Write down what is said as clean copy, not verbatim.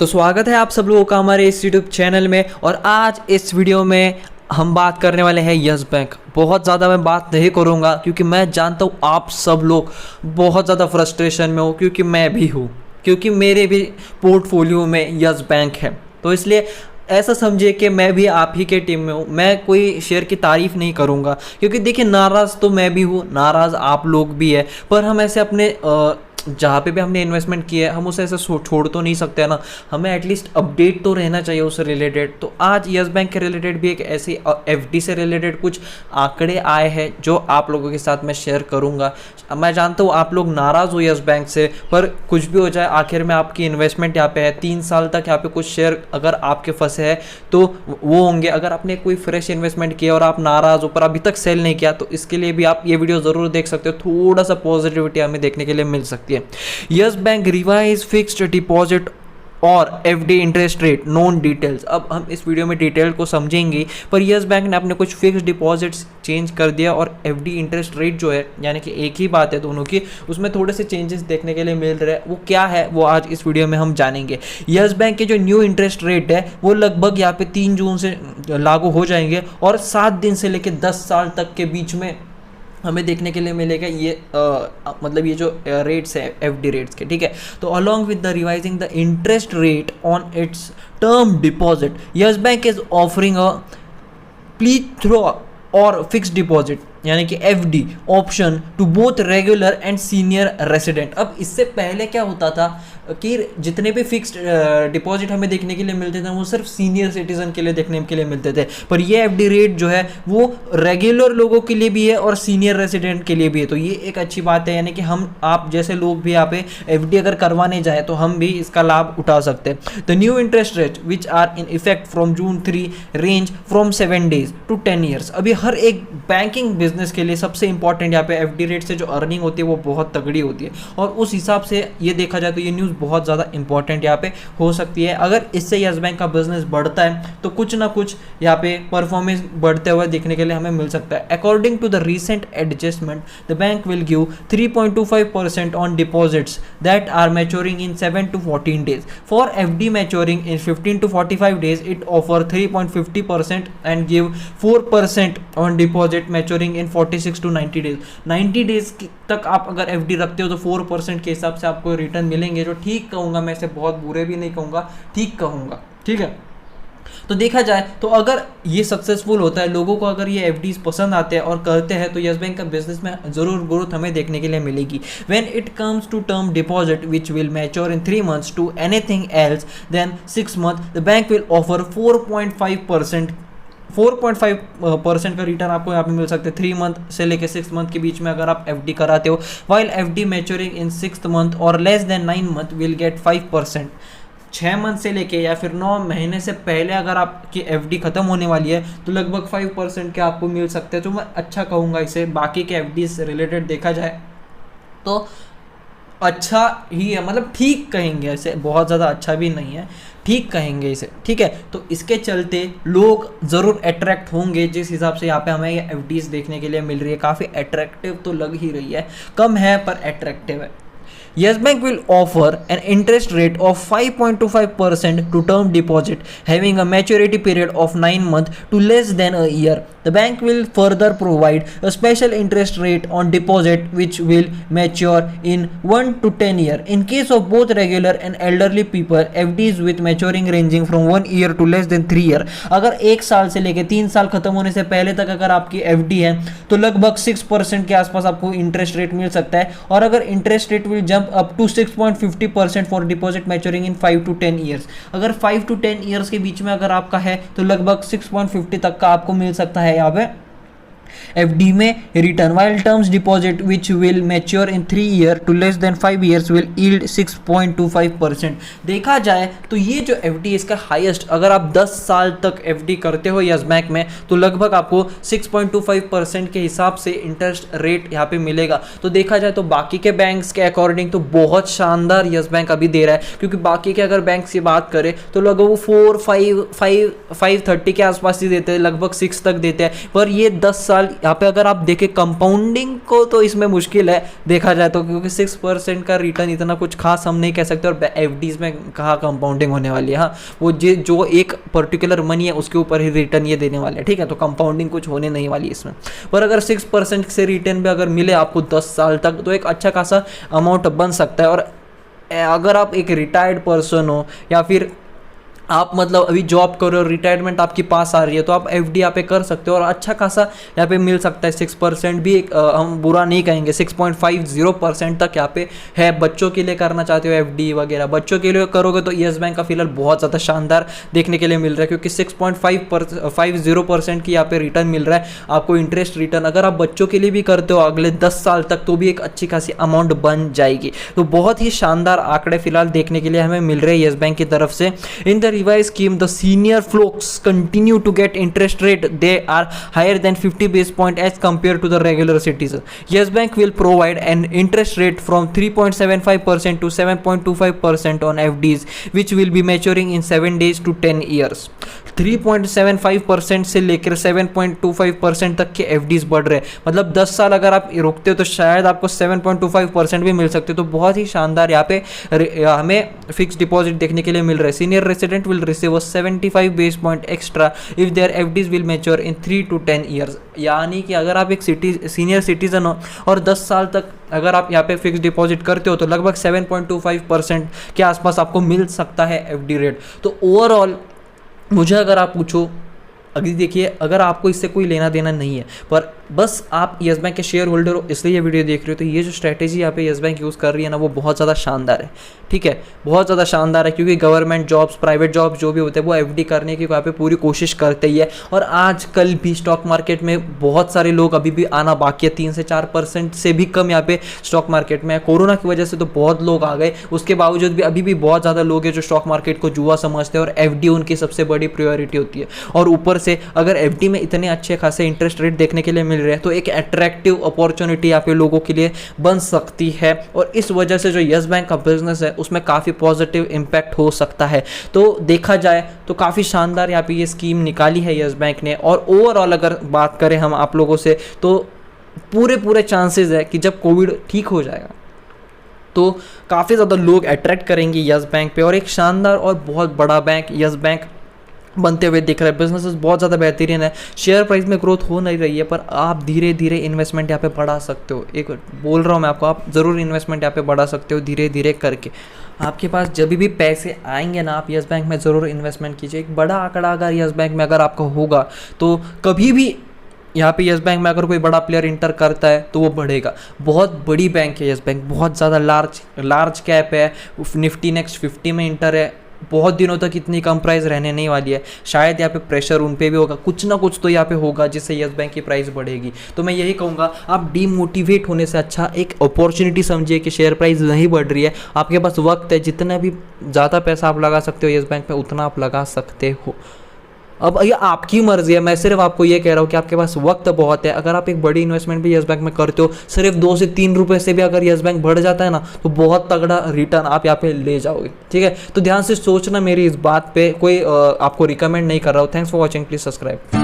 तो स्वागत है आप सब लोगों का हमारे इस यूट्यूब चैनल में। और आज इस वीडियो में हम बात करने वाले हैं यस बैंक। बहुत ज़्यादा मैं बात नहीं करूँगा क्योंकि मैं जानता हूँ आप सब लोग बहुत ज़्यादा फ्रस्ट्रेशन में हो, क्योंकि मैं भी हूँ, क्योंकि मेरे भी पोर्टफोलियो में यस बैंक है। तो इसलिए ऐसा समझिए कि मैं भी आप ही के टीम में हूँ। मैं कोई शेयर की तारीफ़ नहीं करूँगा क्योंकि देखिए, नाराज़ तो मैं भी हूँ, नाराज़ आप लोग भी है, पर हम ऐसे अपने जहाँ पे भी हमने इन्वेस्टमेंट किया है हम उसे ऐसे छोड़ तो नहीं सकते हैं ना। हमें एटलीस्ट अपडेट तो रहना चाहिए उससे रिलेटेड। तो आज यस बैंक के रिलेटेड भी एक ऐसी एफडी से रिलेटेड कुछ आंकड़े आए हैं जो आप लोगों के साथ मैं शेयर करूँगा। मैं जानता हूँ आप लोग नाराज़ हो यस बैंक से, पर कुछ भी हो जाए आखिर में आपकी इन्वेस्टमेंट यहाँ पे है। 3 साल तक यहाँ पे कुछ शेयर अगर आपके फंसे हैं तो वो होंगे। अगर आपने कोई फ्रेश इन्वेस्टमेंट किया और आप नाराज़ हो पर अभी तक सेल नहीं किया तो इसके लिए भी आप ये वीडियो ज़रूर देख सकते हो। थोड़ा सा पॉजिटिविटी हमें देखने के लिए मिल सकती है। Yes Bank revise fixed deposit और एफडी इंटरेस्ट रेट नॉन डिटेल्स। अब हम इस वीडियो में डिटेल को समझेंगे, पर यस बैंक ने अपने कुछ फिक्स्ड डिपॉजिट्स चेंज कर दिया और एफडी इंटरेस्ट रेट जो है, यानी कि एक ही बात है दोनों की, उसमें थोड़े से चेंजेस देखने के लिए मिल रहे हैं। वो क्या है वो आज इस वीडियो में हम जानेंगे। यस बैंक के जो न्यू इंटरेस्ट रेट है वो लगभग यहाँ पे 3 जून से लागू हो जाएंगे और 7 दिन से लेकर 10 साल तक के बीच में हमें देखने के लिए मिलेगा ये मतलब ये जो रेट्स है एफडी रेट्स के, ठीक है। तो along with the revising the interest rate on its term deposit, Yes Bank is offering a plethora और फिक्स्ड डिपॉजिट यानी कि FD option to both regular and senior resident. अब इससे पहले क्या होता था कि जितने भी फिक्स्ड डिपॉजिट हमें देखने के लिए मिलते थे वो सिर्फ सीनियर सिटीजन के लिए देखने के लिए मिलते थे, पर ये एफडी रेट जो है वो रेगुलर लोगों के लिए भी है और सीनियर रेसिडेंट के लिए भी है। तो ये एक अच्छी बात है, यानी कि हम आप जैसे लोग भी यहाँ पे एफडी अगर करवाने जाए तो हम भी इसका लाभ उठा सकते हैं। The new interest rate which are in effect from June 3 range from 7 days to 10 years। अभी हर एक बैंकिंग बिजनेस के लिए सबसे इंपॉर्टेंट यहाँ पे एफडी रेट से जो अर्निंग होती है वो बहुत तगड़ी होती है, और उस हिसाब से ये देखा जाए तो ये न्यूज़ बहुत ज़्यादा इंपॉर्टेंट यहाँ पे हो सकती है। अगर इससे यस बैंक का बिजनेस बढ़ता है तो कुछ ना कुछ यहाँ पे परफॉर्मेंस बढ़ते हुए देखने के लिए हमें मिल सकता है। According to the recent adjustment the bank will give 3.25% on deposits that are maturing in 7 to 14 days। For FD maturing in 15 to 45 days it offer 3.50% and give 4% on deposit maturing in 46 to 90 days। 90 days तक आप अगर FD रखते हो तो 4% के हिसाब से आपको रिटर्न मिलेंगे, जो ठीक कहूँगा मैं, इसे बहुत बुरे भी नहीं कहूँगा, ठीक कहूँगा, ठीक है। तो देखा जाए तो अगर ये सक्सेसफुल होता है, लोगों को अगर ये एफडीज पसंद आते हैं और करते हैं, तो यस बैंक का बिजनेस में जरूर ग्रोथ हमें देखने के लिए मिलेगी। When it comes to term deposit which will mature in 3 months to anything else then 6 months, the bank will offer 4.5% का रिटर्न आपको यहाँ पे मिल सकते हैं 3 month से लेके 6 month के बीच में अगर आप एफडी कराते हो। वाइल एफडी मैच्योरिंग इन 6th month और less than 9 month will get 5%। 6 month से लेके या फिर 9 महीने से पहले अगर आपकी एफडी खत्म होने वाली है तो लगभग 5% के आपको मिल सकते हैं, तो मैं अच्छा कहूँगा इसे। बाकी के एफडी से रिलेटेड देखा जाए तो अच्छा ही है, मतलब ठीक कहेंगे, ऐसे बहुत ज़्यादा अच्छा भी नहीं है, ठीक कहेंगे इसे, ठीक है। तो इसके चलते लोग ज़रूर अट्रैक्ट होंगे जिस हिसाब से यहाँ पे हमें ये एफडीज देखने के लिए मिल रही है। काफ़ी अट्रैक्टिव तो लग ही रही है, कम है पर अट्रैक्टिव है। Yes Bank will offer an interest rate of 5.25% to term deposit having a maturity period of 9 months to less than a year. The bank will further provide a special interest rate on deposit which will mature in 1 to 10 years. In case of both regular and elderly people, FDs with maturing ranging from 1 year to less than 3 years. अगर 1 साल से लेके 3 साल खत्म होने से पहले तक अगर आपकी एफडी है तो लगभग 6% के आसपास आपको इंटरेस्ट रेट मिल सकता है, और अगर interest rate will jump up to 6.50% for deposit maturing in 5 to 10 years। अगर 5 to 10 years के बीच में अगर आपका है तो लगभग 6.50 तक का आपको मिल सकता है यहाँ पे एफडी में return. While terms deposit which will mature in 3 years to less than 5 years will yield 6.25%। देखा जाए तो ये जो एफडी इसका हाईएस्ट, अगर आप 10 साल तक एफडी करते हो यस बैंक में तो लगभग आपको 6.25% के हिसाब से इंटरेस्ट रेट यहाँ पे मिलेगा। तो देखा जाए तो बाकी के बैंक्स के अकॉर्डिंग तो बहुत शानदार यस बैंक अभी दे रहा है, क्योंकि बाकी के अगर बैंक की बात करें तो लगभग वो 5.30 के आसपास ही देते हैं, लगभग 6 तक देते हैं, पर ये 10 साल यहाँ पे अगर आप देखें कंपाउंडिंग को तो इसमें मुश्किल है देखा जाए तो, क्योंकि 6% का रिटर्न इतना कुछ खास हम नहीं कह सकते, और एफडीज में कहाँ कंपाउंडिंग होने वाली है। हाँ, वो जो एक पर्टिकुलर मनी है उसके ऊपर ही रिटर्न ये देने वाले हैं, ठीक है, तो कंपाउंडिंग कुछ होने नहीं वाली इसमें। पर अगर 6% से रिटर्न भी अगर मिले आपको 10 साल तक तो एक अच्छा खासा अमाउंट बन सकता है। और अगर आप एक रिटायर्ड पर्सन हो या फिर आप मतलब अभी जॉब कर रहे हो, रिटायरमेंट आपके पास आ रही है, तो आप एफडी यहाँ पे कर सकते हो और अच्छा खासा यहाँ पे मिल सकता है। 6% भी एक हम बुरा नहीं कहेंगे, 6.50% तक यहाँ पे है। बच्चों के लिए करना चाहते हो एफडी वगैरह, बच्चों के लिए करोगे तो येस बैंक का फिलहाल बहुत ज़्यादा शानदार देखने के लिए मिल रहा है, क्योंकि 6.50% की यहाँ पे रिटर्न मिल रहा है आपको, इंटरेस्ट रिटर्न। अगर आप बच्चों के लिए भी करते हो अगले 10 साल तक तो भी एक अच्छी खासी अमाउंट बन जाएगी। तो बहुत ही शानदार आंकड़े फिलहाल देखने के लिए हमें मिल रहे हैं येस बैंक की तरफ से। In the revised scheme, the senior folks continue to get interest rate. They are higher than 50 basis point as compared to the regular citizen. Yes Bank will provide an interest rate from 3.75% to 7.25% on FDs, which will be maturing in 7 days to 10 years. 3.75% से लेकर 7.25% तक के FDs बढ़ रहे हैं, मतलब 10 साल अगर आप रुकते हो तो शायद आपको 7.25% भी मिल सकते हो। तो बहुत ही शानदार यहाँ पे हमें फिक्स डिपॉजिट देखने के लिए मिल रहा है। Senior resident will receive a 75 base point extra if their FDs will mature in 3 to 10 years। यानी कि अगर आप एक सीनियर सिटीजन हो और 10 साल तक अगर आप यहाँ पे फिक्स डिपॉजिट करते हो तो लगभग 7.25% के आसपास आपको मिल सकता है एफडी रेट। तो ओवरऑल मुझे अगर आप पूछो, अभी देखिए अगर आपको इससे कोई लेना देना नहीं है पर बस आप येस बैंक के शेयर होल्डर हो इसलिए ये वीडियो देख रहे हो, तो ये जो स्ट्रैटेजी यहाँ पे येस बैंक यूज़ कर रही है ना वो बहुत ज़्यादा शानदार है, ठीक है, बहुत ज़्यादा शानदार है। क्योंकि गवर्नमेंट जॉब्स, प्राइवेट जॉब्स जो भी होते हैं वो एफडी करने की यहाँ पे पूरी कोशिश करते ही है। और आजकल भी स्टॉक मार्केट में बहुत सारे लोग अभी भी आना बाकी है, 3 से 4% से भी कम यहाँ पे स्टॉक मार्केट में है। कोरोना की वजह से तो बहुत लोग आ गए, उसके बावजूद भी अभी भी बहुत ज़्यादा लोग हैं जो स्टॉक मार्केट को जुआ समझते हैं और एफडी उनकी सबसे बड़ी प्रायोरिटी होती है। और ऊपर से अगर एफडी में इतने अच्छे खासे इंटरेस्ट रेट देखने के लिए मिल रहे हैं तो एक अट्रैक्टिव अपॉर्चुनिटी यहाँ पे लोगों के लिए बन सकती है। और इस वजह से जो येस बैंक का बिजनेस है उसमें काफ़ी पॉजिटिव इम्पैक्ट हो सकता है। तो देखा जाए तो काफ़ी शानदार यहाँ पे ये स्कीम निकाली है येस बैंक ने। और ओवरऑल अगर बात करें हम आप लोगों से तो पूरे चांसेस है कि जब कोविड ठीक हो जाएगा तो काफ़ी ज़्यादा लोग अट्रैक्ट करेंगे येस बैंक पे और एक शानदार और बहुत बड़ा बैंक येस बैंक बनते हुए दिख रहा है। बिजनेस बहुत ज़्यादा बेहतरीन है, शेयर प्राइस में ग्रोथ हो नहीं रही है पर आप धीरे धीरे इन्वेस्टमेंट यहाँ पे बढ़ा सकते हो। एक बोल रहा हूँ मैं आपको, आप ज़रूर इन्वेस्टमेंट यहाँ पे बढ़ा सकते हो धीरे धीरे करके। आपके पास जब भी पैसे आएंगे ना आप येस बैंक में ज़रूर इन्वेस्टमेंट कीजिए। एक बड़ा आंकड़ा अगर येस बैंक में अगर आपका होगा तो कभी भी यहाँ पे येस बैंक में अगर कोई बड़ा प्लेयर इंटर करता है तो वो बढ़ेगा। बहुत बड़ी बैंक है येस बैंक, बहुत ज़्यादा लार्ज कैप है, निफ्टी नेक्स्ट 50 में इंटर है। बहुत दिनों तक इतनी कम प्राइस रहने नहीं वाली है, शायद यहाँ पे प्रेशर उन पे भी होगा, कुछ ना कुछ तो यहाँ पे होगा जिससे येस बैंक की प्राइस बढ़ेगी। तो मैं यही कहूँगा आप डीमोटिवेट होने से अच्छा एक अपॉर्चुनिटी समझिए कि शेयर प्राइस नहीं बढ़ रही है, आपके पास वक्त है, जितना भी ज़्यादा पैसा आप लगा सकते हो येस बैंक में उतना आप लगा सकते हो। अब ये आपकी मर्जी है, मैं सिर्फ आपको ये कह रहा हूँ कि आपके पास वक्त बहुत है। अगर आप एक बड़ी इन्वेस्टमेंट भी येस बैंक में करते हो, सिर्फ 2 से 3 रुपए से भी अगर येस बैंक बढ़ जाता है ना तो बहुत तगड़ा रिटर्न आप यहाँ पे ले जाओगे, ठीक है। तो ध्यान से सोचना मेरी इस बात पे, कोई आपको रिकमेंड नहीं कर रहा हूँ। Thanks for watching, please subscribe.